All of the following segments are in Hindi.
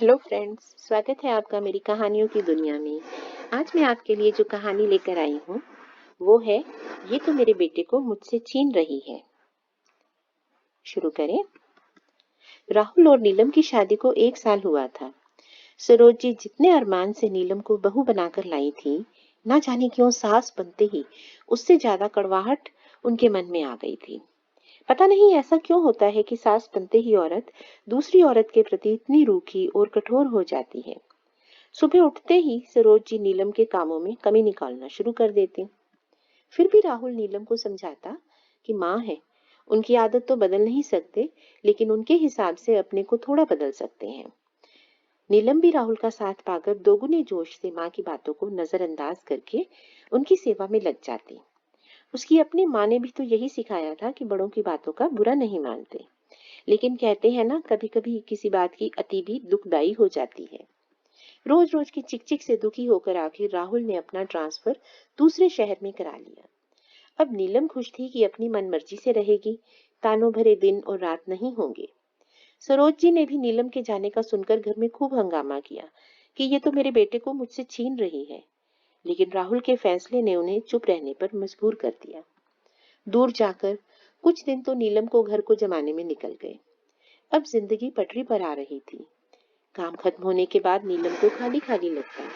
हेलो फ्रेंड्स, स्वागत है आपका मेरी कहानियों की दुनिया में। आज मैं आपके लिए जो कहानी लेकर आई हूँ वो है ये तो मेरे बेटे को मुझसे छीन रही है। शुरू करें। राहुल और नीलम की शादी को 1 साल हुआ था। सरोज जी जितने अरमान से नीलम को बहू बनाकर लाई थी, ना जाने क्यों सास बनते ही उससे ज्यादा कड़वाहट उनके मन में आ गई थी। पता नहीं ऐसा क्यों होता है कि सास बनते ही औरत दूसरी औरत के प्रति इतनी रूखी और कठोर हो जाती है। सुबह उठते ही सरोज जी नीलम के कामों में कमी निकालना शुरू कर देते। फिर भी राहुल नीलम को समझाता कि माँ है, उनकी आदत तो बदल नहीं सकते, लेकिन उनके हिसाब से अपने को थोड़ा बदल सकते हैं। नीलम भी राहुल का साथ पाकर दोगुने जोश से माँ की बातों को नजरअंदाज करके उनकी सेवा में लग जाती। उसकी अपनी माँ ने भी तो यही सिखाया था कि बड़ों की बातों का बुरा नहीं मानते, लेकिन कहते हैं ना, कभी कभी किसी बात की अति भी दुखदाई हो जाती है। रोज रोज की चिक चिक से दुखी होकर आखिर राहुल ने अपना ट्रांसफर दूसरे शहर में करा लिया। अब नीलम खुश थी कि अपनी मनमर्जी से रहेगी, तानों भरे दिन और रात नहीं होंगे। सरोज जी ने भी नीलम के जाने का सुनकर घर में खूब हंगामा किया कि ये तो मेरे बेटे को मुझसे छीन रही है, लेकिन राहुल के फैसले ने उन्हें चुप रहने पर मजबूर कर दिया। दूर जाकर कुछ दिन तो नीलम को घर को जमाने में निकल गए। अब जिंदगी पटरी पर आ रही थी। काम खत्म होने के बाद नीलम को खाली खाली लगता।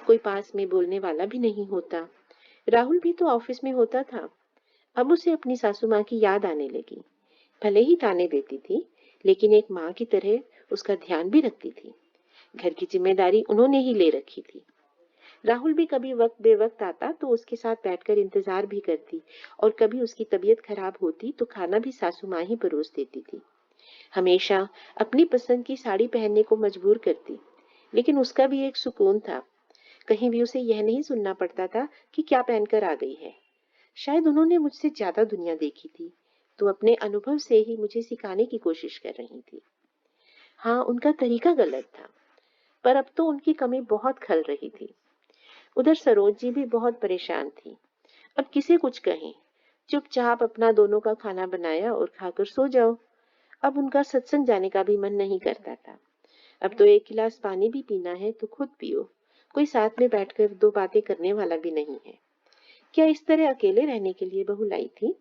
कोई पास में बोलने वाला भी नहीं होता। राहुल भी तो ऑफिस में होता था। अब उसे अपनी सासू माँ की याद आने लगी। भले ही ताने देती थी, लेकिन एक माँ की तरह उसका ध्यान भी रखती थी। घर की जिम्मेदारी उन्होंने ही ले रखी थी। राहुल भी कभी वक्त बेवक्त आता तो उसके साथ बैठकर इंतजार भी करती, और कभी उसकी तबीयत खराब होती तो खाना भी सासू माँ ही परोस देती थी। हमेशा अपनी पसंद की साड़ी पहनने को मजबूर करती, लेकिन उसका भी एक सुकून था। कहीं भी उसे यह नहीं सुनना पड़ता था कि क्या पहनकर आ गई है। शायद उन्होंने मुझसे ज्यादा दुनिया देखी थी, तो अपने अनुभव से ही मुझे सिखाने की कोशिश कर रही थी। हाँ, उनका तरीका गलत था, पर अब तो उनकी कमी बहुत खल रही थी। उधर सरोज जी भी बहुत परेशान थी। अब किसे कुछ कहें, चुपचाप अपना दोनों का खाना बनाया और खाकर सो जाओ। अब उनका सत्संग जाने का भी मन नहीं करता था। अब तो एक गिलास पानी भी पीना है तो खुद पियो, कोई साथ में बैठकर दो बातें करने वाला भी नहीं है। क्या इस तरह अकेले रहने के लिए बहू लाई थी?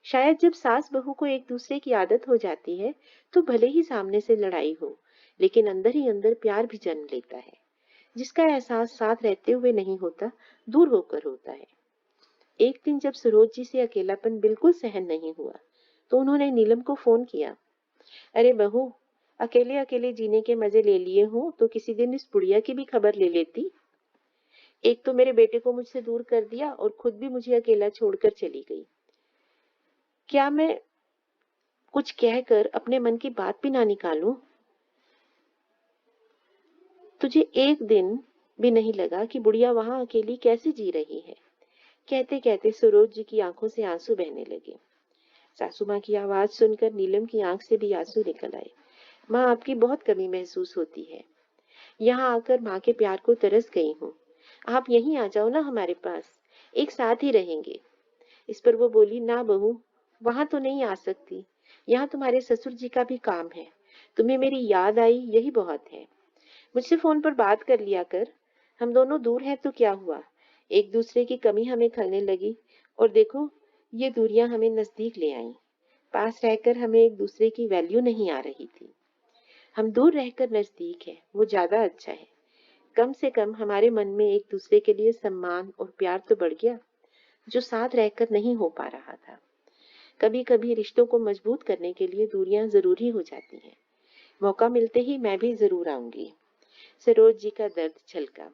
शायद जब सास बहू को एक दूसरे की आदत हो जाती है तो भले ही सामने से लड़ाई हो, लेकिन अंदर ही अंदर प्यार भी जन्म लेता है, जिसका एहसास साथ रहते हुए नहीं होता, दूर होकर होता है। एक दिन जब सरोज जी से अकेलापन बिल्कुल सहन नहीं हुआ, तो उन्होंने नीलम को फोन किया। अरे बहू, अकेले अकेले जीने के मजे ले लिए हो तो किसी दिन इस बुढ़िया की भी खबर ले लेती। एक तो मेरे बेटे को मुझसे दूर कर दिया और खुद भी मुझे अकेला छोड़कर चली गई। क्या मैं कुछ कहकर अपने मन की बात भी ना निकालूं? तुझे एक दिन भी नहीं लगा कि बुढ़िया वहां अकेली कैसे जी रही है? कहते कहते सरोज जी की आंखों से आंसू बहने लगे। सासू माँ की आवाज सुनकर नीलम की आंख से भी आंसू निकल आए। माँ, आपकी बहुत कमी महसूस होती है। यहाँ आकर माँ के प्यार को तरस गई हूँ। आप यहीं आ जाओ ना हमारे पास, एक साथ ही रहेंगे। इस पर वो बोली, ना बहू, वहां तो नहीं आ सकती। यहाँ तुम्हारे ससुर जी का भी काम है। तुम्हें मेरी याद आई, यही बहुत है। मुझसे फोन पर बात कर लिया कर। हम दोनों दूर हैं तो क्या हुआ, एक दूसरे की कमी हमें खलने लगी, और देखो, ये दूरियां हमें नजदीक ले आई। पास रहकर हमें एक दूसरे की वैल्यू नहीं आ रही थी। हम दूर रहकर नजदीक है, वो ज्यादा अच्छा है। कम से कम हमारे मन में एक दूसरे के लिए सम्मान और प्यार तो बढ़ गया, जो साथ रहकर नहीं हो पा रहा था। कभी कभी रिश्तों को मजबूत करने के लिए दूरियां जरूरी हो जाती हैं। मौका मिलते ही मैं भी जरूर आऊंगी। सरोज जी का दर्द छलका।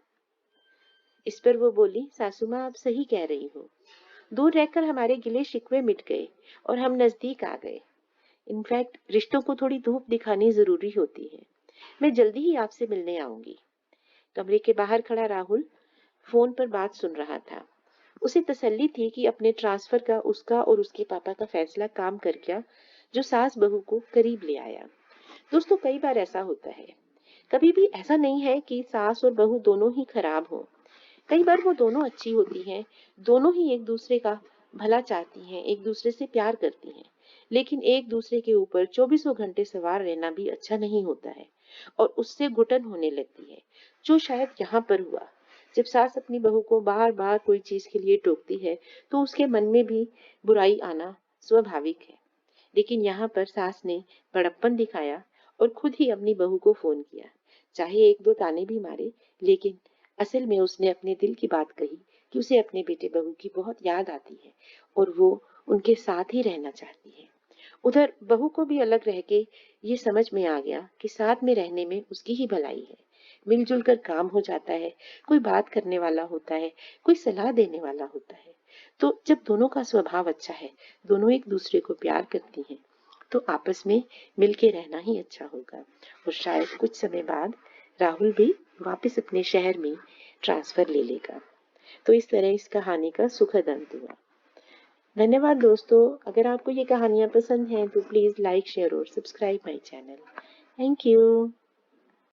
इस पर वो बोली, सासू माँ, आप सही कह रही हो। दूर रहकर हमारे गिले शिकवे मिट गए और हम नजदीक आ गए। इनफैक्ट रिश्तों को थोड़ी धूप दिखानी जरूरी होती है। मैं जल्दी ही आपसे मिलने आऊंगी। कमरे के बाहर खड़ा राहुल फोन पर बात सुन रहा था। उसे तसल्ली थी कि अपने ट्रांसफर का उसका और उसके पापा का फैसला काम कर गया, जो सास बहू को करीब ले आया। दोस्तों, कई बार ऐसा होता है। कभी भी ऐसा नहीं है कि सास और बहू दोनों ही खराब हो। कई बार वो दोनों अच्छी होती हैं, दोनों ही एक दूसरे का भला चाहती हैं, एक दूसरे से प्यार करती हैं। लेकिन एक दूसरे के ऊपर चौबीसों घंटे सवार रहना भी अच्छा नहीं होता है। और उससे घुटन होने लगती है, जो शायद यहाँ पर हुआ। जब सास अपनी बहू को बार बार कोई चीज के लिए टोकती है तो उसके मन में भी बुराई आना स्वाभाविक है। लेकिन यहाँ पर सास ने बड़प्पन दिखाया और खुद ही अपनी बहू को फोन किया। चाहे एक दो ताने भी मारे, लेकिन असल में उसने अपने दिल की बात कही कि उसे अपने बेटे बहू की बहुत याद आती है और वो उनके साथ ही रहना चाहती है। उधर बहू को भी अलग रह के ये समझ में आ गया कि साथ में रहने में उसकी ही भलाई है। मिलजुल कर काम हो जाता है, कोई बात करने वाला होता है, कोई सलाह देने वाला होता है। तो जब दोनों का स्वभाव अच्छा है, दोनों एक दूसरे को प्यार करती हैं, तो आपस में मिलके रहना ही अच्छा होगा। और शायद कुछ समय बाद राहुल भी वापस अपने शहर में ट्रांसफर ले लेगा। तो इस तरह इस कहानी का सुखद अंत हुआ। धन्यवाद दोस्तों। अगर आपको ये कहानियाँ पसंद हैं तो प्लीज़ लाइक, शेयर और subscribe my channel. Thank you.